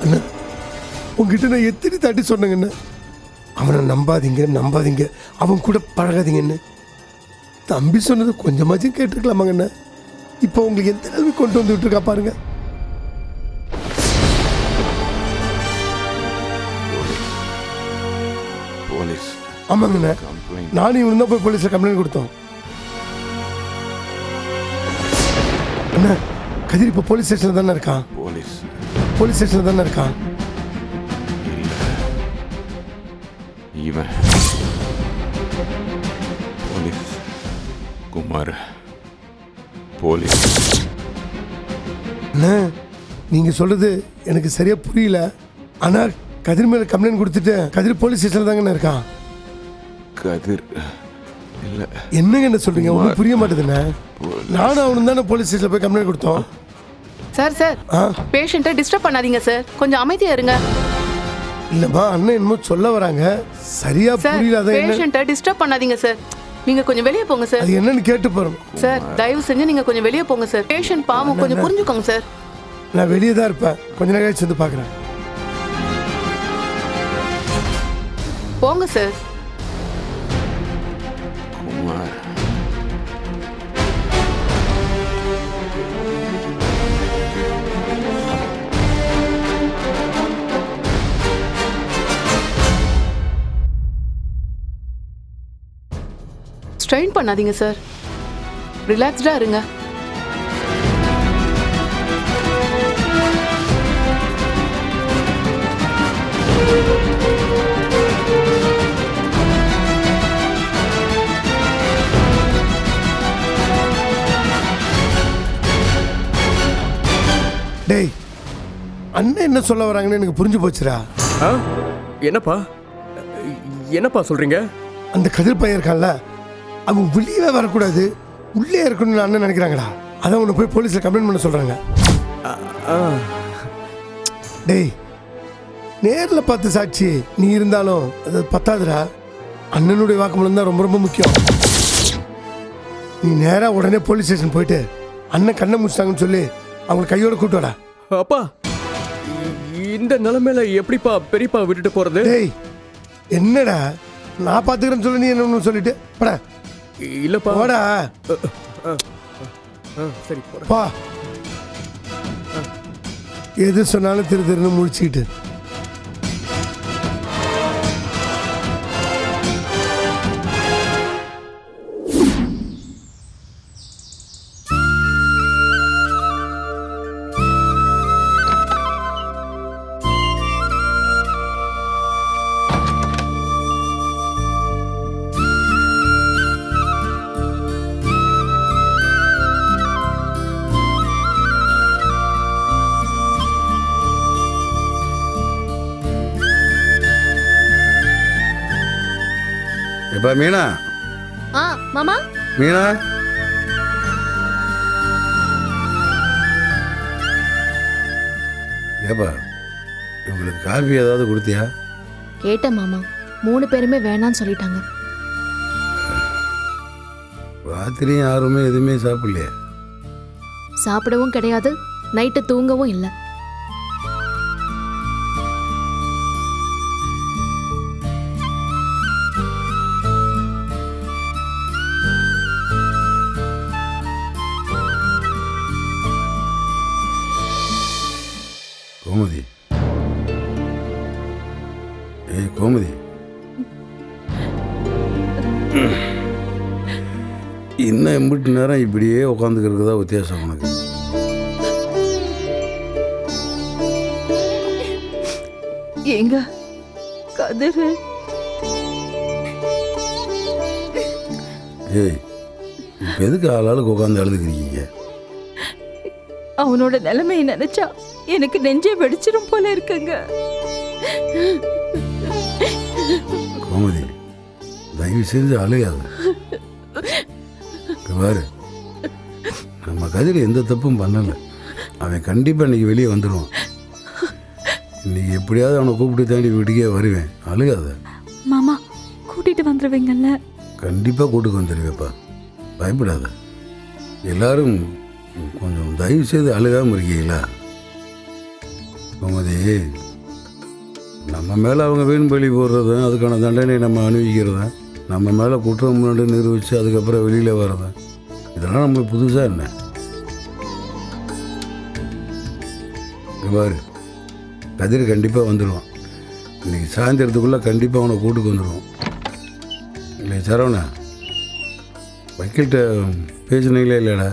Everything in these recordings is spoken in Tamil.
அண்ணா உங்ககிட்ட நான் எத்தனை தாட்டி சொன்னேங்கண்ணா, அவனை நம்பாதீங்க, அவன் கூட பழகாதீங்கன்னு. தம்பி சொன்னதை கொஞ்சமாச்சும் கேட்டுருக்கலாமாங்கண்ணா. இப்போ உங்களுக்கு எந்த நிலைமை கொண்டு வந்து விட்டுருக்கா பாருங்க. போலீஸ்? ஆமாங்கண்ணா, நானும் இவன் தான் போய் போலீஸில் கம்ப்ளைண்ட் கொடுத்தோம். அண்ணா கதிர் இப்போ போலீஸ் ஸ்டேஷனில் தானே இருக்கான். போலீஸ் ஸ்டேஷனில் தானே இருக்கான். இவன் போலீஸ் குமார் போலீஸ். அண்ணா நீங்கள் சொல்கிறது எனக்கு சரியாக புரியல. ஆனால் கதிர் மேலே கம்ப்ளைண்ட் கொடுத்துட்டு கதிர் போலீஸ் ஸ்டேஷனில் தாங்கண்ணா இருக்கான். கதிர் இல்லை. என்னங்க என்ன சொல்கிறீங்க? ஒன்றும் புரிய மாட்டேதுண்ணே. நானும் அவனு தானே போலீஸ் ஸ்டேஷனில் போய் கம்ப்ளைண்ட் கொடுத்தோம். சார் பேஷண்ட்டை டிஸ்டர்ப் பண்ணாதீங்க சார், கொஞ்சம் அமைதியா இருங்க. இல்லைம்மா, அண்ணன் என்னமோ சொல்ல வராங்க, சரியா புரியல. பேஷண்ட்டை டிஸ்டர்ப் பண்ணாதீங்க சார், நீங்க கொஞ்சம் வெளியே போங்க சார். அது என்னன்னு கேட்டு போறோம் சார். தயவு செஞ்சு நீங்க கொஞ்சம் வெளியே போங்க சார். பேஷண்ட் பாவம், கொஞ்சம் புரிஞ்சுக்கோங்க சார். நான் வெளியே தான் இருப்பேன், கொஞ்ச நேரம் கழிச்சு வந்து பார்க்குறேன். போங்க சார். குமார் ஸ்ட்ரெயின் பண்ணாதீங்க சார், ரிலாக்ஸ்டா இருங்க. டேய், அண்ணன் என்ன சொல்ல வராங்கன்னு எனக்கு புரிஞ்சு போச்சுடா. என்னப்பா சொல்றீங்க? அந்த கதிர் பையன் இருக்கான்ல, அவன் வெளியே வரக்கூடாது, உள்ளே இருக்கணும்னு அண்ணன் நினைக்கிறாங்கடா. அதான் உன்னை போய் போலீஸில் கம்ப்ளைண்ட் பண்ண சொல்கிறாங்க. டேய், நேரில் பார்த்து சாட்சி நீ இருந்தாலும் அது பத்தாதுடா. அண்ணனுடைய வாக்குமூலம் தான் ரொம்ப ரொம்ப முக்கியம். நீ நேராக உடனே போலீஸ் ஸ்டேஷன் போயிட்டு அண்ணன் கண்ணை முடிச்சிட்டாங்கன்னு சொல்லி அவங்களை கையோட கூட்டு வாடா. அப்பா, இந்த நிலைமையில எப்படிப்பா பெரியப்பா விட்டுட்டு போறது? டேய், என்னடா நான் பார்த்துக்கிறேன்னு சொல்லி நீ என்ன சொல்லிட்டு படா. இல்லப்பா. போடா. சரி பா. எது சொன்னாலும் திருன்னு முடிச்சுக்கிட்டு. எப்பா மீனா? மாமா. மீனா, ஏப்பா இவங்களுக்கு காஃபி ஏதாவது கொடுத்தியா? கேட்டேன் மாமா, 3 பேருமே வேணான்னு சொல்லிட்டாங்க. ராத்திரியும் யாருமே எதுவுமே சாப்பிடலையே? சாப்பிடவும் கிடையாது, நைட்டு தூங்கவும் இல்லை. கோமதி, கோமதி, இன்னும் எம்பிட்டு நேரம் இப்படியே உட்காந்துக்கிறதுக்கு தான் வித்தியாசம் உனக்கு. எங்க கதிர்? ஏய், இப்போ எதுக்கு ஆளாளுக்கு உட்காந்து அழுதுக்கிறீங்க? அவனோட நிலைமையை நினைச்சா எனக்கு நெஞ்சே வெடிச்சிரும் போல இருக்குங்க. கோமதி, தயவு செஞ்சு அழுகாத. பாரு, நம்ம கதிர் எந்த தப்பும் பண்ணலை. அவன் கண்டிப்பாக இன்னைக்கு வெளியே வந்துடுவான். இன்னைக்கு எப்படியாவது அவனை கூப்பிட்டு தாண்டி வீட்டுக்கே வருவேன். அழுகாத மாமா, கூட்டிட்டு வந்துடுவீங்கல்ல? கண்டிப்பாக கூட்டுக்கு வந்துடுவேப்பா, பயப்படாத. எல்லாரும் கொஞ்சம் தயவு செய்து அழுகாமல் இருக்கீங்களா? கோமதி, நம்ம மேலே அவங்க வீண் பலி போடுறதும் அதுக்கான தண்டனை நம்ம அனுபவிக்கிறதும் நம்ம மேலே குற்றம் முன்னாடி நிரூபித்து அதுக்கப்புறம் வெளியில் வர்றதும் இதெல்லாம் நம்மளுக்கு புதுசாக என்ன? இங்க பாரு, கதிர் கண்டிப்பாக வந்துடுவான். இன்னைக்கு சாயந்தரத்துக்குள்ளே கண்டிப்பாக அவனை கூட்டுக்கு வந்துடுவோம். இல்லை சரவணா, வக்கீல்கிட்ட பேசினீங்களே இல்லைடா?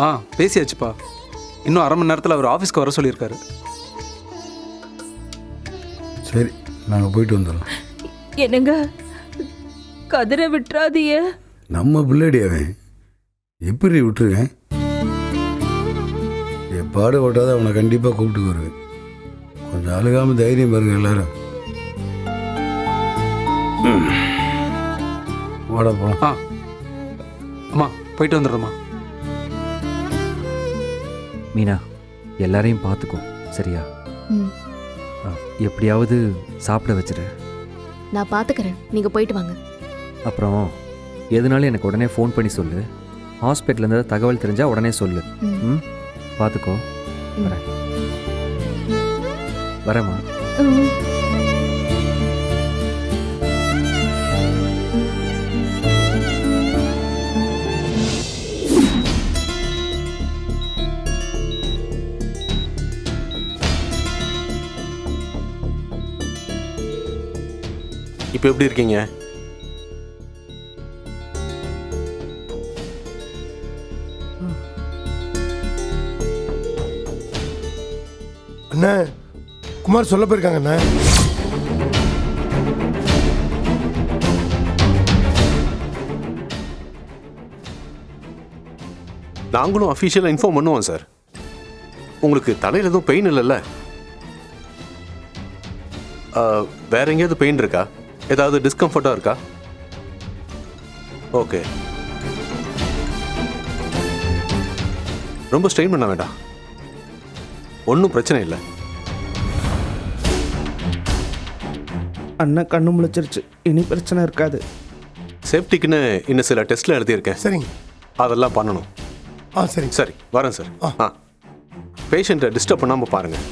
ஆ பேசியாச்சுப்பா. இன்னும் அரை மணி நேரத்தில் அவர் ஆஃபீஸ்க்கு வர சொல்லியிருக்காரு. சரி, நாங்கள் போயிட்டு வந்துடுறோம். என்னங்க, கதிரை விட்டுறாதீய. நம்ம பிள்ளைடி அவன், எப்படி விட்டுருவேன்? எப்பாடு ஓட்டாத அவனை கண்டிப்பாக கூப்பிட்டு வருவேன். கொஞ்சம் அழுகாமல் தைரியம் பாருங்க எல்லாரும். வாடா போலாம். ஆ அம்மா போயிட்டு வந்துடுறோம்மா. மீனா, எல்லாரையும் பார்த்துக்கோ, சரியா? ம். எப்படியாவது சாப்பிட வச்சிரு. நான் பார்த்துக்கிறேன், நீங்க போயிட்டு வாங்க. அப்புறம் எதுனாலும் எனக்கு உடனே ஃபோன் பண்ணி சொல்லு. ஹாஸ்பிட்டல்லேருந்து தகவல் தெரிஞ்சா உடனே சொல்லு. ம். ம், பார்த்துக்கோ. வரேன். வரேம்மா. ம். இப்போ எப்படி இருக்கீங்க? அண்ணா, குமார் சொல்ல போயிருக்காங்க அண்ணா. நாங்களும் அஃபீஷியலாக இன்ஃபார்ம் பண்ணுவோம் சார். உங்களுக்கு தலையில் எதுவும் பெயின் இல்லைல்ல? வேற எங்கேயாவது பெயின் இருக்கா? ஏதாவது டிஸ்கம்ஃபர்ட்டாக இருக்கா? ஓகே, ரொம்ப ஸ்ட்ரெயின் பண்ண வேண்டாம், ஒன்றும் பிரச்சனை இல்லை. அண்ணன் கண்ணு முழிச்சிருச்சு, இனி பிரச்சனை இருக்காது. சேஃப்டிக்குன்னு இன்னும் சில டெஸ்ட்டில் எழுதியிருக்கேன், சரிங்க. அதெல்லாம் பண்ணணும். சரிங்க. சரி, வரேன் சார். பேஷண்ட்டை டிஸ்டர்ப் பண்ணாமல் பாருங்கள்.